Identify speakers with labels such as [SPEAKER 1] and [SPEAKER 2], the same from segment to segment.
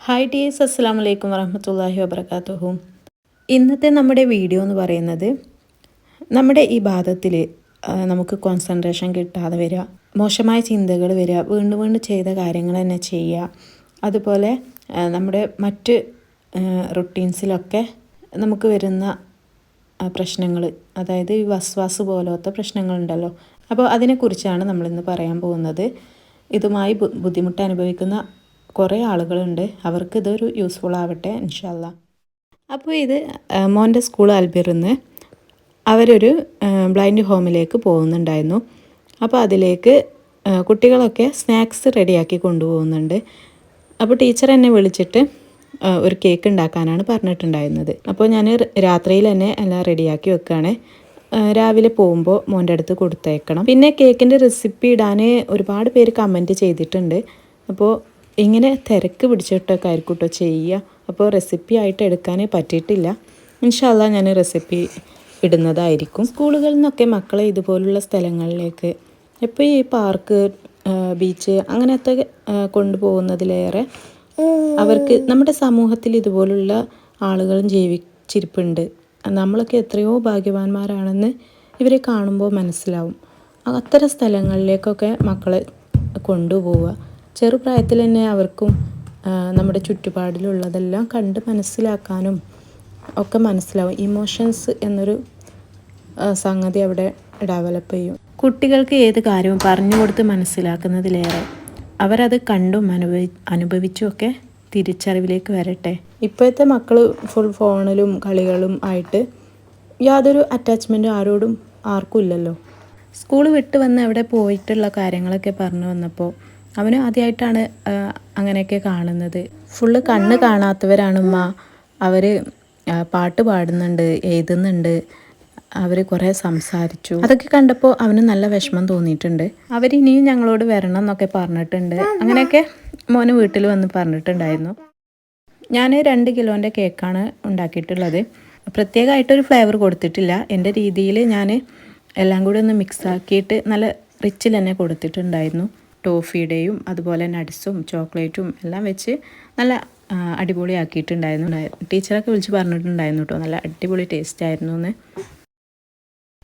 [SPEAKER 1] Hi dears, അസ്സലാമു അലൈക്കും വറഹ്മത്തുള്ളാഹി വബറകാതുഹു. ഇന്നത്തെ നമ്മുടെ വീഡിയോ എന്ന് പറയുന്നത് നമ്മുടെ ഈ ഭാഗത്തിൽ നമുക്ക് കോൺസെൻട്രേഷൻ കിട്ടാതെ വരിക, മോശമായ ചിന്തകൾ വരിക, വീണ്ടും വീണ്ടും ചെയ്ത കാര്യങ്ങൾ തന്നെ ചെയ്യുക, അതുപോലെ നമ്മുടെ മറ്റ് റുട്ടീൻസിലൊക്കെ നമുക്ക് വരുന്ന പ്രശ്നങ്ങൾ, അതായത് ഈ വസ്വാസ് പോലത്തെ പ്രശ്നങ്ങളുണ്ടല്ലോ. അപ്പോൾ അതിനെക്കുറിച്ചാണ് നമ്മളിന്ന് പറയാൻ പോകുന്നത്. ഇതുമായി ബുദ്ധിമുട്ട് അനുഭവിക്കുന്ന കുറേ ആളുകളുണ്ട്. അവർക്ക് ഇതൊരു യൂസ്ഫുൾ ആവട്ടെ ഇൻഷാ അല്ലാ. അപ്പോൾ ഇത് മോൻ്റെ സ്കൂൾ അൽബിറിന്ന് അവരൊരു ബ്ലൈൻഡ് ഹോമിലേക്ക് പോകുന്നുണ്ടായിരുന്നു. അപ്പോൾ അതിലേക്ക് കുട്ടികളൊക്കെ സ്നാക്സ് റെഡിയാക്കി കൊണ്ടുപോകുന്നുണ്ട്. അപ്പോൾ ടീച്ചർ എന്നെ വിളിച്ചിട്ട് ഒരു കേക്ക് ഉണ്ടാക്കാനാണ് പറഞ്ഞിട്ടുണ്ടായിരുന്നത്. അപ്പോൾ ഞാൻ രാത്രിയിൽ തന്നെ എല്ലാം റെഡിയാക്കി വെക്കുകയാണ്. രാവിലെ പോകുമ്പോൾ മോൻ്റെ അടുത്ത് കൊടുത്തയക്കണം. പിന്നെ കേക്കിൻ്റെ റെസിപ്പി ഇടാൻ ഒരുപാട് പേര് കമൻറ്റ് ചെയ്തിട്ടുണ്ട്. അപ്പോൾ ഇങ്ങനെ തിരക്ക് പിടിച്ചിട്ടൊക്കെ ആയിരിക്കും കേട്ടോ ചെയ്യുക. അപ്പോൾ റെസിപ്പി ആയിട്ട് എടുക്കാൻ പറ്റിയിട്ടില്ല. ഇൻഷാ അല്ലാ ഞാൻ റെസിപ്പി ഇടുന്നതായിരിക്കും. സ്കൂളുകളിൽ നിന്നൊക്കെ മക്കളെ ഇതുപോലുള്ള സ്ഥലങ്ങളിലേക്ക്, ഇപ്പോൾ ഈ പാർക്ക്, ബീച്ച് അങ്ങനത്തെ കൊണ്ടുപോകുന്നതിലേറെ അവർക്ക് നമ്മുടെ സമൂഹത്തിൽ ഇതുപോലുള്ള ആളുകളും ജീവിച്ചിരിപ്പുണ്ട്. നമ്മളൊക്കെ എത്രയോ ഭാഗ്യവാന്മാരാണെന്ന് ഇവരെ കാണുമ്പോൾ മനസ്സിലാവും. അത്തരം സ്ഥലങ്ങളിലേക്കൊക്കെ മക്കളെ കൊണ്ടുപോവുക. ചെറുപ്രായത്തിൽ തന്നെ അവർക്കും നമ്മുടെ ചുറ്റുപാടിലുള്ളതെല്ലാം കണ്ട് മനസ്സിലാക്കാനും ഒക്കെ മനസ്സിലാവും. ഇമോഷൻസ് എന്നൊരു സംഗതി അവിടെ ഡെവലപ്പ് ചെയ്യും. കുട്ടികൾക്ക് ഏത് കാര്യവും പറഞ്ഞു കൊടുത്ത് മനസ്സിലാക്കുന്നതിലേറെ അവരത് കണ്ടും അനുഭവിച്ചും ഒക്കെ തിരിച്ചറിവിലേക്ക് വരട്ടെ. ഇപ്പോഴത്തെ മക്കൾ ഫുൾ ഫോണിലും കളികളും ആയിട്ട് യാതൊരു അറ്റാച്ച്മെൻറ്റും ആർക്കും ഇല്ലല്ലോ. സ്കൂൾ വിട്ട് വന്ന് അവിടെ പോയിട്ടുള്ള കാര്യങ്ങളൊക്കെ പറഞ്ഞു വന്നപ്പോൾ അവന് ആദ്യമായിട്ടാണ് അങ്ങനെയൊക്കെ കാണുന്നത്. ഫുള്ള് കണ്ണ് കാണാത്തവരാണ് ഉമ്മ, അവർ പാട്ട് പാടുന്നുണ്ട്, എഴുതുന്നുണ്ട്, അവർ കുറേ സംസാരിച്ചു. അതൊക്കെ കണ്ടപ്പോൾ അവന് നല്ല വിഷമം തോന്നിയിട്ടുണ്ട്. അവരിനിയും ഞങ്ങളോട് വരണം എന്നൊക്കെ പറഞ്ഞിട്ടുണ്ട്. അങ്ങനെയൊക്കെ മോന് വീട്ടിൽ വന്ന് പറഞ്ഞിട്ടുണ്ടായിരുന്നു. ഞാൻ 2 കിലോൻ്റെ കേക്കാണ് ഉണ്ടാക്കിയിട്ടുള്ളത്. പ്രത്യേകമായിട്ടൊരു ഫ്ലേവർ കൊടുത്തിട്ടില്ല. എൻ്റെ രീതിയിൽ ഞാൻ എല്ലാം കൂടി ഒന്ന് മിക്സ് ആക്കിയിട്ട് നല്ല റിച്ചിൽ തന്നെ കൊടുത്തിട്ടുണ്ടായിരുന്നു. ടോഫിയുടെയും അതുപോലെ നട്ട്സും ചോക്ലേറ്റും എല്ലാം വെച്ച് നല്ല അടിപൊളിയാക്കിയിട്ടുണ്ടായിരുന്നു. ടീച്ചറൊക്കെ വിളിച്ച് പറഞ്ഞിട്ടുണ്ടായിരുന്നു കേട്ടോ, നല്ല അടിപൊളി ടേസ്റ്റ് ആയിരുന്നു എന്ന്.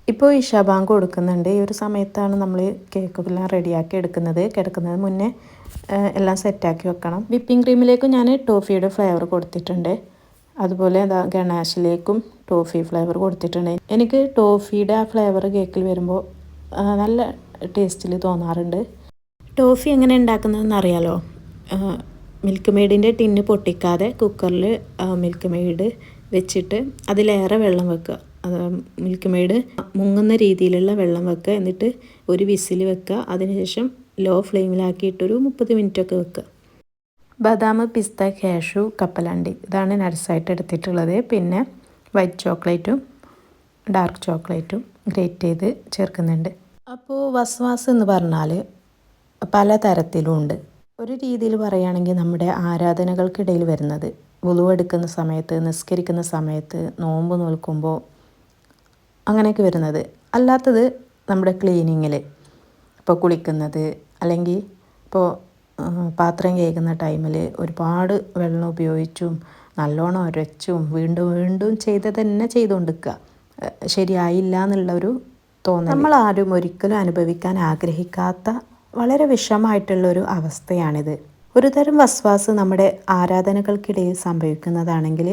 [SPEAKER 1] ഇപ്പോൾ ഇശാ ബാങ്ക് കൊടുക്കുന്നുണ്ട്. ഈ ഒരു സമയത്താണ് നമ്മൾ കേക്കെല്ലാം റെഡിയാക്കി എടുക്കുന്നത്. കിടക്കുന്നത് മുന്നേ എല്ലാം സെറ്റാക്കി വെക്കണം. വിപ്പിംഗ് ക്രീമിലേക്കും ഞാൻ ടോഫിയുടെ ഫ്ലേവർ കൊടുത്തിട്ടുണ്ട്. അതുപോലെ ഗണാഷിലേക്കും ടോഫി ഫ്ലേവർ കൊടുത്തിട്ടുണ്ട്. എനിക്ക് ടോഫിയുടെ ആ ഫ്ലേവർ കേക്കിൽ വരുമ്പോൾ നല്ല ടേസ്റ്റിൽ തോന്നാറുണ്ട്. ടോഫി എങ്ങനെ ഉണ്ടാക്കുന്നതെന്ന് അറിയാലോ. മിൽക്ക് മെയ്ഡിൻ്റെ ടിന്ന് പൊട്ടിക്കാതെ കുക്കറിൽ മിൽക്ക് മെയ്ഡ് വെച്ചിട്ട് അതിലേറെ വെള്ളം വെക്കുക. മിൽക്ക് മെയ്ഡ് മുങ്ങുന്ന രീതിയിലുള്ള വെള്ളം വെക്കുക. എന്നിട്ട് ഒരു വിസിൽ വെക്കുക. അതിനുശേഷം ലോ ഫ്ലെയിമിലാക്കിയിട്ടൊരു 30 മിനിറ്റൊക്കെ വെക്കുക. ബദാം, പിസ്ത, കാഷ്യൂ, കപ്പലണ്ടി ഇതാണ് നട്സായിട്ട് എടുത്തിട്ടുള്ളത്. പിന്നെ വൈറ്റ് ചോക്ലേറ്റും ഡാർക്ക് ചോക്ലേറ്റും ഗ്രേറ്റ് ചെയ്ത് ചേർക്കുന്നുണ്ട്. അപ്പോൾ വസ്വാസ് എന്ന് പറഞ്ഞാൽ പല തരത്തിലും ഉണ്ട്. ഒരു രീതിയിൽ പറയുകയാണെങ്കിൽ നമ്മുടെ ആരാധനകൾക്കിടയിൽ വരുന്നത്, വുളു എടുക്കുന്ന സമയത്ത്, നിസ്കരിക്കുന്ന സമയത്ത്, നോമ്പ് നോൽക്കുമ്പോൾ അങ്ങനെയൊക്കെ വരുന്നത്. അല്ലാത്തത് നമ്മുടെ ക്ലീനിങ്ങിൽ, ഇപ്പോൾ കുളിക്കുന്നത്, അല്ലെങ്കിൽ ഇപ്പോൾ പാത്രം കഴുകുന്ന ടൈമിൽ ഒരുപാട് വെള്ളം ഉപയോഗിച്ചും നല്ലോണം ഉരച്ചും വീണ്ടും വീണ്ടും തന്നെ ചെയ്തുകൊണ്ടിരിക്കുക, ശരിയായില്ല എന്നുള്ളൊരു തോന്നൽ. നമ്മളാരും ഒരിക്കലും അനുഭവിക്കാൻ ആഗ്രഹിക്കാത്ത വളരെ വിഷമമായിട്ടുള്ളൊരു അവസ്ഥയാണിത്. ഒരു തരം വസ്വാസ് നമ്മുടെ ആരാധനകൾക്കിടയിൽ സംഭവിക്കുന്നതാണെങ്കിൽ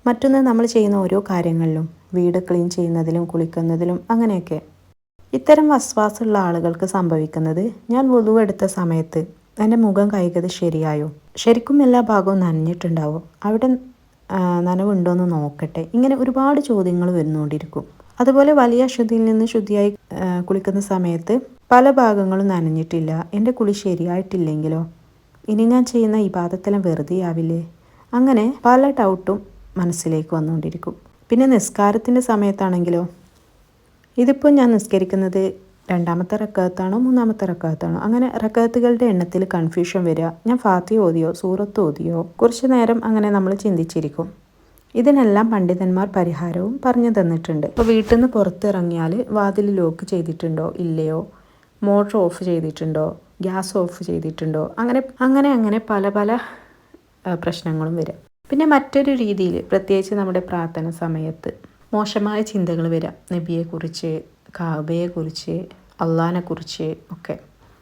[SPEAKER 1] മറ്റൊന്ന് നമ്മൾ ചെയ്യുന്ന ഓരോ കാര്യങ്ങളിലും, വീട് ക്ലീൻ ചെയ്യുന്നതിലും കുളിക്കുന്നതിലും അങ്ങനെയൊക്കെ. ഇത്തരം വസ്വാസുള്ള ആളുകൾക്ക് സംഭവിക്കുന്നത്, ഞാൻ വുളു എടുത്ത സമയത്ത് എൻ്റെ മുഖം കഴുകിയത് ശരിയായോ, ശരിക്കും എല്ലാ ഭാഗവും നനഞ്ഞിട്ടുണ്ടാവോ, അവിടെ നനവുണ്ടോയെന്ന് നോക്കട്ടെ, ഇങ്ങനെ ഒരുപാട് ചോദ്യങ്ങൾ വരുന്നുകൊണ്ടിരിക്കും. അതുപോലെ വലിയ അശുദ്ധിയിൽ നിന്ന് ശുദ്ധിയായി കുളിക്കുന്ന സമയത്ത് പല ഭാഗങ്ങളും നനഞ്ഞിട്ടില്ല, എൻ്റെ കുളി ശരിയായിട്ടില്ലെങ്കിലോ, ഇനി ഞാൻ ചെയ്യുന്ന ഇബാദത്തെല്ലാം വെറുതെ ആവില്ലേ, അങ്ങനെ പല ഡൗട്ടും മനസ്സിലേക്ക് വന്നുകൊണ്ടിരിക്കും. പിന്നെ നിസ്കാരത്തിൻ്റെ സമയത്താണെങ്കിലോ, ഇതിപ്പോൾ ഞാൻ നിസ്കരിക്കുന്നത് 2ാമത്തെ റക്അത്താണോ 3ാമത്തെ റക്അത്താണോ, അങ്ങനെ റക്അത്തുകളുടെ എണ്ണത്തിൽ കൺഫ്യൂഷൻ വരിക. ഞാൻ ഫാത്തിഹ ഓതിയോ സൂറത്ത് ഓതിയോ, കുറച്ച് നേരം അങ്ങനെ നമ്മൾ ചിന്തിച്ചിരിക്കും. ഇതിനെല്ലാം പണ്ഡിതന്മാർ പരിഹാരവും പറഞ്ഞു തന്നിട്ടുണ്ട്. ഇപ്പോൾ വീട്ടിൽ നിന്ന് പുറത്തിറങ്ങിയാൽ വാതിൽ ലോക്ക് ചെയ്തിട്ടുണ്ടോ ഇല്ലയോ, മോട്ടർ ഓഫ് ചെയ്തിട്ടുണ്ടോ, ഗ്യാസ് ഓഫ് ചെയ്തിട്ടുണ്ടോ, അങ്ങനെ പല പ്രശ്നങ്ങളും വരിക. പിന്നെ മറ്റൊരു രീതിയിൽ പ്രത്യേകിച്ച് നമ്മുടെ പ്രാർത്ഥന സമയത്ത് മോശമായ ചിന്തകൾ വരാം. നബിയെക്കുറിച്ച്, കാബയെക്കുറിച്ച്, അള്ളാഹിനെക്കുറിച്ച് ഒക്കെ.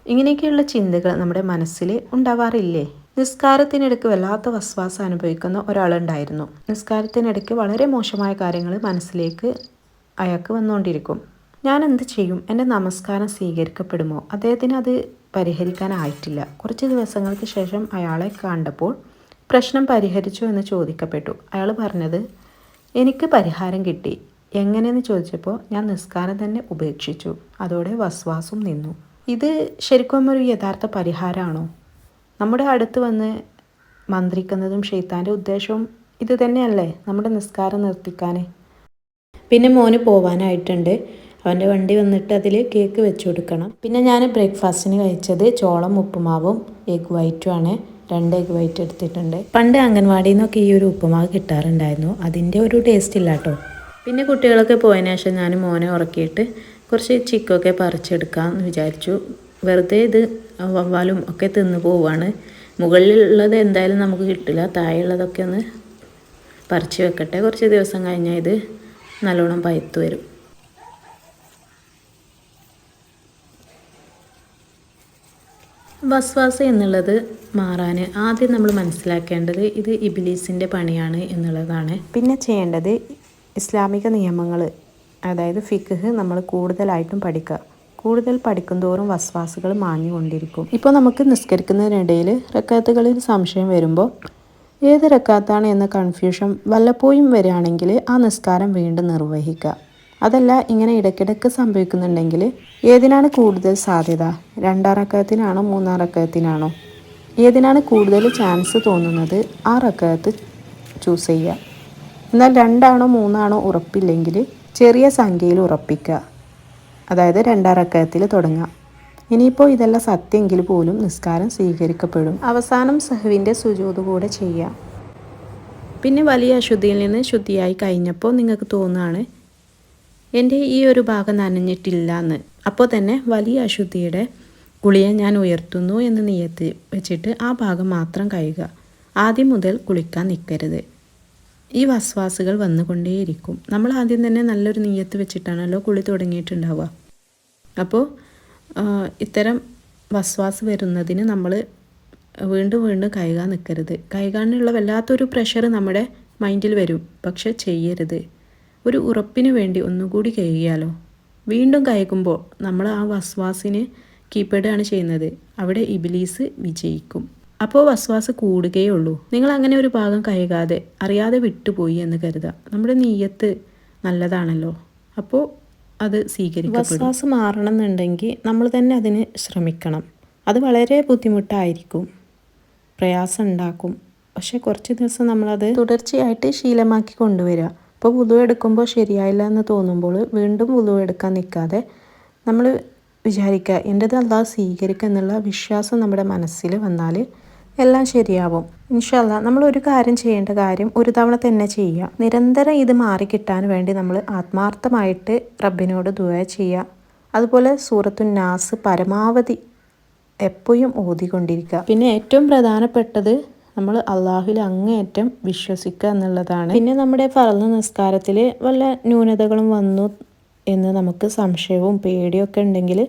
[SPEAKER 1] ഇങ്ങനെയൊക്കെയുള്ള ചിന്തകൾ നമ്മുടെ മനസ്സിൽ ഉണ്ടാവാറില്ലേ? നിസ്കാരത്തിനിടയ്ക്ക് വല്ലാത്ത വസ്വാസം അനുഭവിക്കുന്ന ഒരാളുണ്ടായിരുന്നു. നിസ്കാരത്തിനിടയ്ക്ക് വളരെ മോശമായ കാര്യങ്ങൾ മനസ്സിലേക്ക് അയാൾക്ക് വന്നുകൊണ്ടിരിക്കും. ഞാൻ എന്ത് ചെയ്യും? എൻ്റെ നമസ്കാരം സ്വീകരിക്കപ്പെടുമോ? അദ്ദേഹത്തിന് അത് പരിഹരിക്കാനായിട്ടില്ല. കുറച്ച് ദിവസങ്ങൾക്ക് ശേഷം അയാളെ കണ്ടപ്പോൾ പ്രശ്നം പരിഹരിച്ചു എന്ന് ചോദിക്കപ്പെട്ടു. അയാൾ പറഞ്ഞത്, എനിക്ക് പരിഹാരം കിട്ടി. എങ്ങനെയെന്ന് ചോദിച്ചപ്പോൾ ഞാൻ നിസ്കാരം തന്നെ ഉപേക്ഷിച്ചു. അതോടെ വസ്വാസം നിന്നു. ഇത് ശരിക്കും ഒരു യഥാർത്ഥ പരിഹാരമാണോ? നമ്മുടെ അടുത്ത് വന്ന് മന്ത്രിക്കുന്നതും ഷെയ്ത്താൻ്റെ ഉദ്ദേശവും ഇത് തന്നെയല്ലേ, നമ്മുടെ നിസ്കാരം നിർത്തിക്കാൻ. പിന്നെ മോന് പോവാനായിട്ടുണ്ട്. അവൻ്റെ വണ്ടി വന്നിട്ട് അതിൽ കേക്ക് വെച്ച് കൊടുക്കണം. പിന്നെ ഞാൻ ബ്രേക്ക്ഫാസ്റ്റിന് കഴിച്ചത് ചോളം ഉപ്പുമാവും എഗ് വൈറ്റുമാണ്. 2 എഗ് വൈറ്റ് എടുത്തിട്ടുണ്ട്. പണ്ട് അംഗൻവാടിയിൽ നിന്നൊക്കെ ഈ ഒരു ഉപ്പുമാവ് കിട്ടാറുണ്ടായിരുന്നു. അതിൻ്റെ ഒരു ടേസ്റ്റ് ഇല്ല കേട്ടോ. പിന്നെ കുട്ടികളൊക്കെ പോയതിനു ശേഷം ഞാൻ മോനെ ഉറക്കിയിട്ട് കുറച്ച് ചിക്കൊക്കെ പറിച്ചെടുക്കാമെന്ന് വിചാരിച്ചു. വെറുതെ ഇത് വവ്വാലും ഒക്കെ തിന്ന് പോവുകയാണ്. മുകളിലുള്ളത് എന്തായാലും നമുക്ക് കിട്ടില്ല. താഴെയുള്ളതൊക്കെ ഒന്ന് പറിച്ച് വെക്കട്ടെ. കുറച്ച് ദിവസം കഴിഞ്ഞാൽ ഇത് നല്ലോണം പഴുത്ത് വരും. വസ്വാസ് എന്നുള്ളത് മാറാൻ ആദ്യം നമ്മൾ മനസ്സിലാക്കേണ്ടത് ഇത് ഇബ്ലീസിൻ്റെ പണിയാണ് എന്നുള്ളതാണ്. പിന്നെ ചെയ്യേണ്ടത് ഇസ്ലാമിക നിയമങ്ങൾ, അതായത് ഫിഖ് നമ്മൾ കൂടുതലായിട്ടും പഠിക്കുക. കൂടുതൽ പഠിക്കുന്തോറും വസ്വാസുകൾ മാഞ്ഞുകൊണ്ടിരിക്കും. ഇപ്പോൾ നമുക്ക് നിസ്കരിക്കുന്നതിനിടയിൽ റക്കാത്തുകളിൽ സംശയം വരുമ്പോൾ ഏത് റക്കാത്താണ് എന്ന കൺഫ്യൂഷൻ വല്ലപ്പോഴും വരികയാണെങ്കിൽ ആ നിസ്കാരം വീണ്ടും നിർവഹിക്കുക. അതല്ല ഇങ്ങനെ ഇടയ്ക്കിടയ്ക്ക് സംഭവിക്കുന്നുണ്ടെങ്കിൽ ഏതിനാണ് കൂടുതൽ സാധ്യത? 2 റക്കാത്തിനാണോ 3 റക്കാത്തിനാണോ? ഏതിനാണ് കൂടുതൽ ചാൻസ് തോന്നുന്നത് ആ റക്കാത്ത് ചൂസ് ചെയ്യുക. എന്നാൽ 2 ആണോ 3 ആണോ ഉറപ്പില്ലെങ്കിൽ ചെറിയ സംഖ്യയിൽ ഉറപ്പിക്കുക. അതായത് 2 റക്കാത്തിൽ തുടങ്ങാം. ഇനിയിപ്പോൾ ഇതെല്ലാം സത്യമെങ്കിൽ പോലും നിസ്കാരം സ്വീകരിക്കപ്പെടും. അവസാനം സഹ്വിൻ്റെ സുജൂദ് കൂടെ ചെയ്യാം. പിന്നെ വലിയ അശുദ്ധിയിൽ നിന്ന് ശുദ്ധിയായി കഴിഞ്ഞപ്പോൾ നിങ്ങൾക്ക് തോന്നുകയാണ് എൻ്റെ ഈ ഒരു ഭാഗം നനഞ്ഞിട്ടില്ല എന്ന്. അപ്പോൾ തന്നെ വലിയ അശുദ്ധിയുടെ കുളിയെ ഞാൻ ഉയർത്തുന്നു എന്ന് നിയത്ത് വെച്ചിട്ട് ആ ഭാഗം മാത്രം കഴുകുക. ആദ്യം മുതൽ കുളിക്കാൻ നിൽക്കരുത്. ഈ വസ്വാസുകൾ വന്നുകൊണ്ടേയിരിക്കും. നമ്മൾ ആദ്യം തന്നെ നല്ലൊരു നിയത്ത് വെച്ചിട്ടാണല്ലോ കുളി തുടങ്ങിയിട്ടുണ്ടാവുക. അപ്പോൾ ഇത്തരം വസ്വാസ് വരുന്നതിന് നമ്മൾ വീണ്ടും വീണ്ടും കഴുകാൻ നിൽക്കരുത്. കഴുകാനുള്ള വല്ലാത്തൊരു പ്രഷർ നമ്മുടെ മൈൻഡിൽ വരും. പക്ഷെ ചെയ്യരുത്. ഒരു ഉറപ്പിന് വേണ്ടി ഒന്നുകൂടി കഴുകിയാലോ. വീണ്ടും കഴുകുമ്പോൾ നമ്മൾ ആ വസ്വാസിന് കീഴ്പ്പെടുകയാണ് ചെയ്യുന്നത്. അവിടെ ഇബ്ലീസ് വിജയിക്കും. അപ്പോൾ വസ്വാസ് കൂടുകയേ ഉള്ളൂ. നിങ്ങൾ അങ്ങനെ ഒരു ഭാഗം കഴുകാതെ അറിയാതെ വിട്ടുപോയി എന്ന് കരുതുക. നമ്മുടെ നീയത്ത് നല്ലതാണല്ലോ, അപ്പോൾ അത് സ്വീകരിക്കും. വസ്വാസ് മാറണം എന്നുണ്ടെങ്കിൽ നമ്മൾ തന്നെ അതിന് ശ്രമിക്കണം. അത് വളരെ ബുദ്ധിമുട്ടായിരിക്കും, പ്രയാസം ഉണ്ടാക്കും. പക്ഷേ കുറച്ച് ദിവസം നമ്മളത് തുടർച്ചയായിട്ട് ശീലമാക്കി കൊണ്ടുവരിക. അപ്പോൾ വുളു എടുക്കുമ്പോൾ ശരിയായില്ല എന്ന് തോന്നുമ്പോൾ വീണ്ടും വുളു എടുക്കാൻ നിൽക്കാതെ നമ്മൾ വിചാരിക്കുക എൻ്റേത് അല്ലാഹ് സ്വീകരിക്കുക എന്നുള്ള വിശ്വാസം നമ്മുടെ മനസ്സിൽ വന്നാൽ എല്ലാം ശരിയാവും ഇൻഷാ അല്ലാഹ്. നമ്മൾ ഒരു കാര്യം ചെയ്യേണ്ട കാര്യം ഒരു തവണ തന്നെ ചെയ്യുക. നിരന്തരം ഇത് മാറിക്കിട്ടാൻ വേണ്ടി നമ്മൾ ആത്മാർത്ഥമായിട്ട് റബ്ബിനോട് ദുആ ചെയ്യുക. അതുപോലെ സൂറത്തുൻ നാസ് പരമാവധി എപ്പോഴും ഓതിക്കൊണ്ടിരിക്കുക. പിന്നെ ഏറ്റവും പ്രധാനപ്പെട്ടത് നമ്മൾ അള്ളാഹുവിൽ അങ്ങേയറ്റം വിശ്വസിക്കുക എന്നുള്ളതാണ്. പിന്നെ നമ്മുടെ ഫർള് നിസ്കാരത്തിൽ വല്ല ന്യൂനതകളും വന്നു എന്ന് നമുക്ക് സംശയവും പേടിയൊക്കെ ഉണ്ടെങ്കിൽ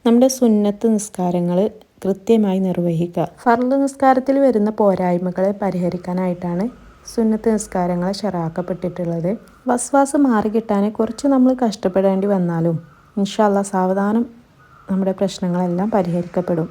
[SPEAKER 1] നമ്മുടെ സുന്നത്ത് നിസ്കാരങ്ങൾ കൃത്യമായി നിർവഹിക്കുക. ഫർള് നിസ്കാരത്തിൽ വരുന്ന പോരായ്മകളെ പരിഹരിക്കാനായിട്ടാണ് സുന്നത്ത് നിസ്കാരങ്ങൾ ശറാക്കപ്പെട്ടിട്ടുള്ളത്. വസ്വാസ് മാറിക്കിട്ടാൻ കുറച്ച് നമ്മൾ കഷ്ടപ്പെടേണ്ടി വന്നാലും ഇൻഷാ അല്ലാഹ് സാവധാനം നമ്മുടെ പ്രശ്നങ്ങളെല്ലാം പരിഹരിക്കപ്പെടും.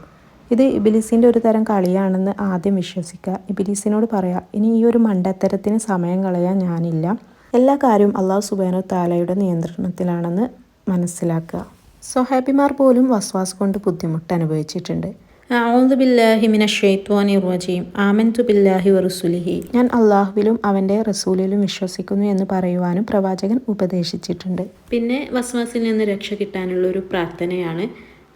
[SPEAKER 1] ഇത് ഇബ്ലീസിൻ്റെ ഒരു തരം കളിയാണെന്ന് ആദ്യം വിശ്വസിക്കുക. ഇബ്ലീസിനോട് പറയാം, ഇനി ഈ ഒരു മണ്ടത്തരത്തിന് സമയം കളയാൻ ഞാനില്ല. എല്ലാ കാര്യവും അല്ലാഹു സുബ്ഹാനഹു തആലയുടെ നിയന്ത്രണത്തിലാണെന്ന് മനസ്സിലാക്കുക. സ്വഹാബിമാർ പോലും വസ്വാസ് കൊണ്ട് ബുദ്ധിമുട്ട് അനുഭവിച്ചിട്ടുണ്ട്. അഊദു ബില്ലാഹി മിനശ് ശൈത്വാനിർ റജീം ആമൻതു ബില്ലാഹി വറസൂലിഹി. ഞാൻ അള്ളാഹുവിലും അവൻ്റെ റസൂലിലും വിശ്വസിക്കുന്നു എന്ന് പറയുവാനും പ്രവാചകൻ ഉപദേശിച്ചിട്ടുണ്ട്. പിന്നെ വസ്വാസിൽ നിന്ന് രക്ഷ കിട്ടാനുള്ള ഒരു പ്രാർത്ഥനയാണ്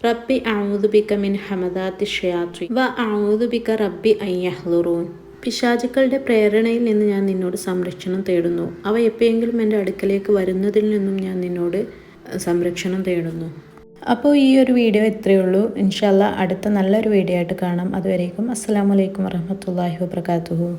[SPEAKER 1] റബ്ബി അഊദു ബിക മിൻ ഹമദാത്തി ഷയാത്വി വ അഊദു ബിക റബ്ബി അൻ യഹ്ളുറൂൻ. പിശാചുക്കളുടെ പ്രേരണയിൽ നിന്ന് ഞാൻ നിന്നോട് സംരക്ഷണം തേടുന്നു. അവ എപ്പോഴെങ്കിലും എൻ്റെ അടുക്കലേക്ക് വരുന്നതിൽ നിന്നും ഞാൻ നിന്നോട് സംരക്ഷണം തേടുന്നു. അപ്പോൾ ഈ ഒരു വീഡിയോ ഇത്രയേ ഉള്ളൂ. ഇൻഷാ അല്ലാ അടുത്ത നല്ലൊരു വീഡിയോ ആയിട്ട് കാണാം. അതുവരേക്കും അസ്സലാമു അലൈക്കും വറഹ്മത്തുള്ളാഹി വബറകാതുഹു.